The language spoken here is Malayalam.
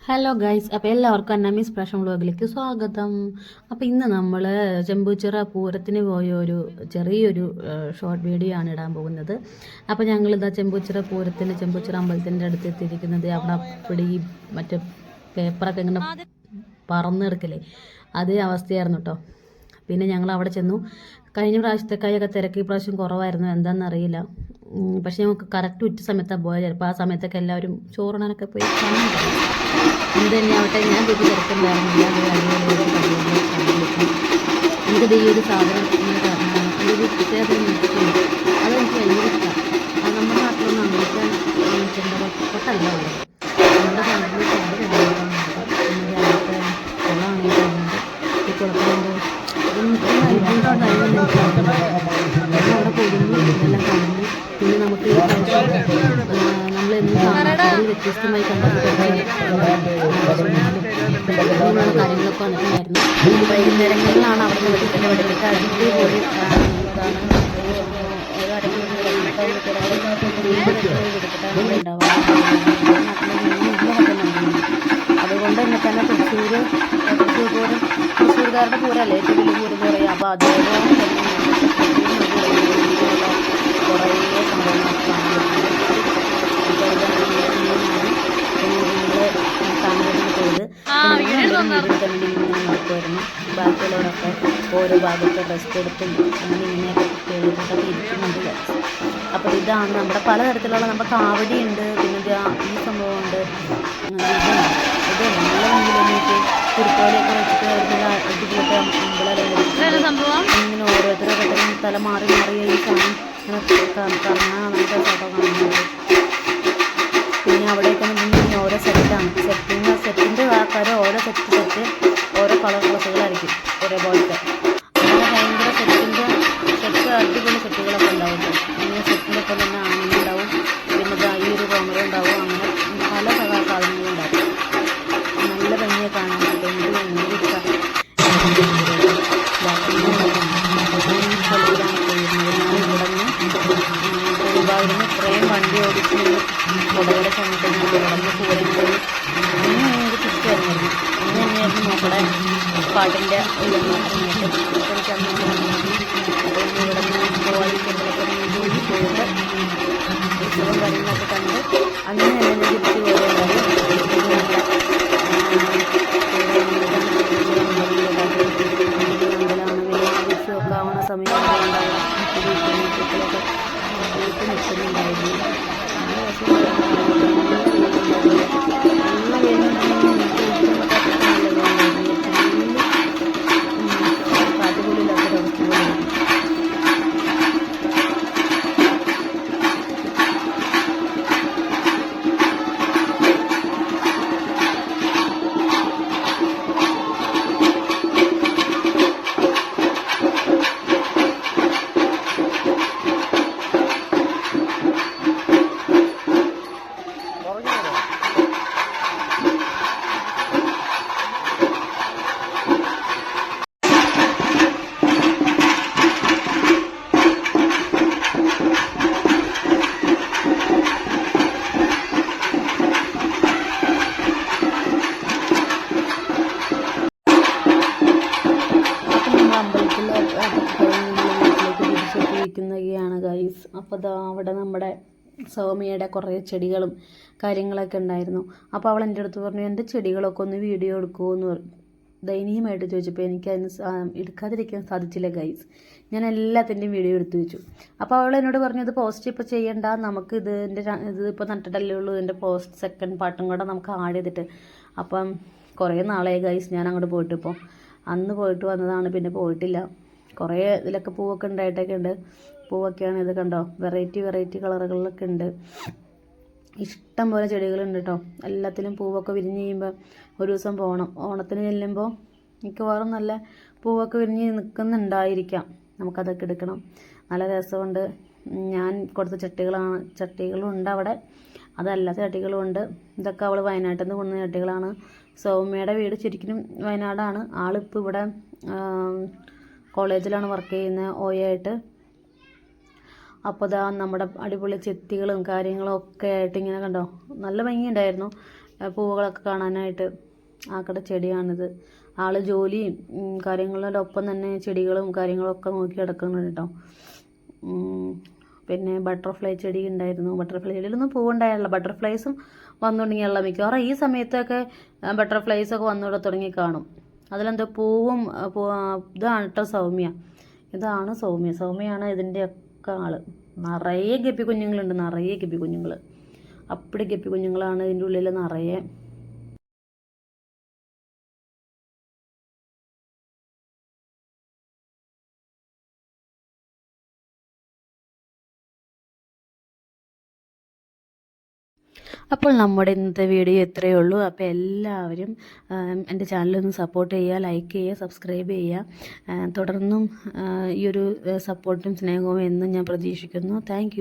ഹലോ ഗൈസ്, അപ്പോൾ എല്ലാവർക്കും അന്നമീസ് പ്രാഷൻ വ്ളോഗിലേക്ക് സ്വാഗതം. അപ്പോൾ ഇന്ന് നമ്മൾ ചെമ്പൂച്ചിറ പൂരത്തിന് പോയ ഒരു ചെറിയൊരു ഷോർട്ട് വീഡിയോ ആണ് ഇടാൻ പോകുന്നത്. അപ്പോൾ ഞങ്ങളിതാ ചെമ്പൂച്ചിറ അമ്പലത്തിൻ്റെ അടുത്ത് എത്തിയിരിക്കുന്നത്. അവിടെ അപ്പടി മറ്റേ പേപ്പറൊക്കെ ഇങ്ങനെ പറന്ന് കിടക്കില്ലേ, അതേ അവസ്ഥയായിരുന്നു കേട്ടോ. പിന്നെ ഞങ്ങൾ അവിടെ ചെന്നു. കഴിഞ്ഞ പ്രാവശ്യത്തേക്കായൊക്കെ തിരക്ക് ഈ പ്രാവശ്യം കുറവായിരുന്നു, എന്താണെന്നറിയില്ല. പക്ഷെ നമുക്ക് കറക്റ്റ് ഉച്ച സമയത്താണ് പോയത്. ചിലപ്പോൾ ആ സമയത്തൊക്കെ എല്ലാവരും ചോറിനാനൊക്കെ പോയി കാണാൻ കഴിയും. എന്ത് തന്നെ ആവട്ടെ, ഞാൻ വീട്ടിൽ തിരക്കുണ്ടായിരുന്നില്ല. എനിക്കത് ഈ ഒരു സാധനം അതിൻ്റെ പ്രത്യേകത നോക്കിയിട്ടുണ്ട്. അതെനിക്ക് ഭയങ്കര ഇഷ്ടമാണ്. അത് നമ്മുടെ നാട്ടിലൊന്നും അമേരിക്കൻ ചെണ്ടകൊട്ടല്ല ഉള്ളത്. നമ്മുടെ നാട്ടിൽ ഈ കുളത്തിലുണ്ട്. അവിടെ പോകുന്നു, ഇതെല്ലാം കാണുന്നു. പിന്നെ നമുക്ക് നമ്മളെന്നും കാണാൻ വ്യത്യസ്തമായി കണ്ടപ്പോൾ കാര്യങ്ങളൊക്കെ വന്നിട്ടുണ്ടായിരുന്നു. വൈകുന്നേരങ്ങളിലാണ് അവിടെ നിന്ന് വെടിക്കെട്ട് അടിപൊളി അതുകൊണ്ട് തന്നെ തൃശ്ശൂർക്കാരുടെ പൂരല്ലേ ഏറ്റവും വലിയ പൂരം എന്ന് പറയാം. അപ്പോൾ അതോടൊപ്പം കുറേ നടക്കുമായിരുന്നു. ബാക്കിയുള്ളവരൊക്കെ ഓരോ ഭാഗത്ത് റെസ്റ്റ് എടുത്തും അങ്ങനെ ഇങ്ങനെയൊക്കെ കേൾക്കൊക്കെ ഇരിക്കുന്നുണ്ട്. അപ്പോൾ ഇതാണ് നമ്മുടെ പലതരത്തിലുള്ള നമ്മുടെ കാവടി ഉണ്ട്, പിന്നെ ഈ സംഭവമുണ്ട്. ഇത് നല്ല ഭംഗിയിലേക്ക് കുരുത്തോലൊക്കെ വെച്ചിട്ട് നല്ല അടിപൊളിയൊക്കെ അമ്പലം ഇങ്ങനെ ഓരോരുത്തരുടെ തല മാറി മാറിയ ഈ സാധനം ഇങ്ങനെ കാണാൻ നല്ല ഫോട്ടോ കാണുന്നുണ്ട്. പിന്നെ അവിടെയൊക്കെ പിന്നെ ഓരോ സെറ്റാണ്. സെറ്റിൻ്റെ ആൾക്കാർ ഓരോ സെറ്റ് ഓരോ കളർ ഡ്രസ്സുകളായിരിക്കും ഒരേപോലത്തെ. അങ്ങനെ ഭയങ്കര സെറ്റ് അടിപൊളി സെറ്റുകളൊക്കെ ഉണ്ടാവും. അങ്ങനെ സെറ്റിൻ്റെ ഒപ്പം തന്നെ ആനയുണ്ടാവും, പിന്നെ ഈ ഒരു കോമറ ഉണ്ടാവും. അങ്ങനെ പല സാധനങ്ങളും ഉണ്ടാവും. നല്ല ഭംഗിയെ കാണാൻ പറ്റും. എനിക്ക് ഭയങ്കര ഇഷ്ടമാണ്. ഒരുപാടിന് ഇത്രയും വണ്ടി ഓടിച്ച് കൊടകര സമയത്ത് തുടർന്ന് പൂരം പോയി അങ്ങനെ തിരിച്ചു വരുമായിരുന്നു. അങ്ങനെ തന്നെയായിരുന്നു നമ്മുടെ പാട്ടിൻ്റെ അരങ്ങേറ്റം. എനിക്ക് അന്ന് അപ്പോൾ ഇവിടെ നിന്ന് പോവാതി ചെമ്പലൊക്കെ പോയിട്ട് ഉത്സവം കാര്യങ്ങളൊക്കെ കണ്ട് അങ്ങനെ തന്നെ തിരിച്ചു പോവുകയുണ്ടായി. ഉത്സവമൊക്കെ ആവുന്ന സമയത്തൊക്കെ നിൽക്കുന്നുണ്ടായിരുന്നു. ാണ് ഗൈസ്. അപ്പോൾ അവിടെ നമ്മുടെ സൗമ്യയുടെ കുറേ ചെടികളും കാര്യങ്ങളൊക്കെ ഉണ്ടായിരുന്നു. അപ്പോൾ അവൾ എൻ്റെ അടുത്ത് പറഞ്ഞു, എൻ്റെ ചെടികളൊക്കെ ഒന്ന് വീഡിയോ എടുക്കുമോ എന്ന് ദയനീയമായിട്ട് ചോദിച്ചപ്പോൾ എനിക്കതിന് എടുക്കാതിരിക്കാൻ സാധിച്ചില്ല ഗൈസ്. ഞാൻ എല്ലാത്തിൻ്റെയും വീഡിയോ എടുത്തു വെച്ചു. അപ്പോൾ അവൾ എന്നോട് പറഞ്ഞു, ഇത് പോസ്റ്റ് ഇപ്പോൾ ചെയ്യണ്ട, നമുക്ക് ഇത് ഇപ്പോൾ നട്ടിട്ടല്ലേ ഉള്ളൂ, ഇതിൻ്റെ പോസ്റ്റ് സെക്കൻഡ് പാർട്ടും കൂടെ നമുക്ക് ആഡ് ചെയ്തിട്ട്. അപ്പം കുറേ നാളായി ഗൈസ് ഞാൻ അങ്ങോട്ട് പോയിട്ട്. ഇപ്പോൾ അന്ന് പോയിട്ട് വന്നതാണ്, പിന്നെ പോയിട്ടില്ല. കുറേ ഇതിലൊക്കെ പൂവൊക്കെ ഉണ്ടായിട്ടൊക്കെ ഉണ്ട്. പൂവൊക്കെയാണ് ഇത് കണ്ടോ, വെറൈറ്റി കളറുകളിലൊക്കെ ഉണ്ട്. ഇഷ്ടം പോലെ ചെടികളുണ്ട് കേട്ടോ. എല്ലാത്തിലും പൂവൊക്കെ വിരിഞ്ഞ് കഴിയുമ്പോൾ ഒരു ദിവസം പോകണം. ഓണത്തിന് ചെല്ലുമ്പോൾ മിക്കവാറും നല്ല പൂവൊക്കെ വിരിഞ്ഞ് നിൽക്കുന്നുണ്ടായിരിക്കാം. നമുക്കതൊക്കെ എടുക്കണം. നല്ല രസമുണ്ട്. ഞാൻ കൊടുത്ത ചട്ടികളും ഉണ്ട് അവിടെ, അതല്ലാത്ത ചട്ടികളും ഉണ്ട്. ഇതൊക്കെ അവൾ വയനാട്ടിൽ നിന്ന് കൊണ്ടുവന്ന ചട്ടികളാണ്. സൗമ്യയുടെ വീട് ശരിക്കും വയനാടാണ്. ആളിപ്പോൾ ഇവിടെ കോളേജിലാണ് വർക്ക് ചെയ്യുന്നത്, ഓയായിട്ട്. അപ്പോൾ നമ്മുടെ അടിപൊളി ചെത്തികളും കാര്യങ്ങളും ഒക്കെ ആയിട്ട് ഇങ്ങനെ കണ്ടോ, നല്ല ഭംഗിയുണ്ടായിരുന്നു. പൂവുകളൊക്കെ കാണാനായിട്ട് ആക്കടെ ചെടിയാണിത്. ആൾ ജോലിയും കാര്യങ്ങളുടെ ഒപ്പം തന്നെ ചെടികളും കാര്യങ്ങളൊക്കെ നോക്കി കിടക്കുന്നുണ്ട് കേട്ടോ. പിന്നെ ബട്ടർഫ്ലൈ ചെടി ഉണ്ടായിരുന്നു. ബട്ടർഫ്ലൈ ചെടിയിലൊന്നും പൂവുണ്ടായില്ല. ബട്ടർഫ്ലൈസും വന്നു തുടങ്ങിയുള്ള മിക്കവാറും ഈ സമയത്തൊക്കെ ബട്ടർഫ്ലൈസൊക്കെ വന്നു തുടങ്ങി കാണും. അതിലെന്തോ പൂവും ഇതാണ് കേട്ടോ സൗമ്യ. ഇതാണ് സൗമ്യ. സൗമ്യയാണ് ഇതിൻ്റെയൊക്കെ ആൾ. നിറയെ ഗപ്പി കുഞ്ഞുങ്ങളുണ്ട്, നിറയെ ഗപ്പി കുഞ്ഞുങ്ങൾ. അപ്പടി ഗപ്പി കുഞ്ഞുങ്ങളാണ് ഇതിൻ്റെ ഉള്ളിൽ നിറയെ. അപ്പോൾ നമ്മുടെ ഇന്നത്തെ വീഡിയോ ഇത്രയേ ഉള്ളൂ. അപ്പോൾ എല്ലാവരും എൻ്റെ ചാനലൊന്ന് സപ്പോർട്ട് ചെയ്യുക, ലൈക്ക് ചെയ്യുക, സബ്സ്ക്രൈബ് ചെയ്യുക. തുടർന്നും ഈ ഒരു സപ്പോർട്ടും സ്നേഹവും എന്നും ഞാൻ പ്രതീക്ഷിക്കുന്നു. താങ്ക്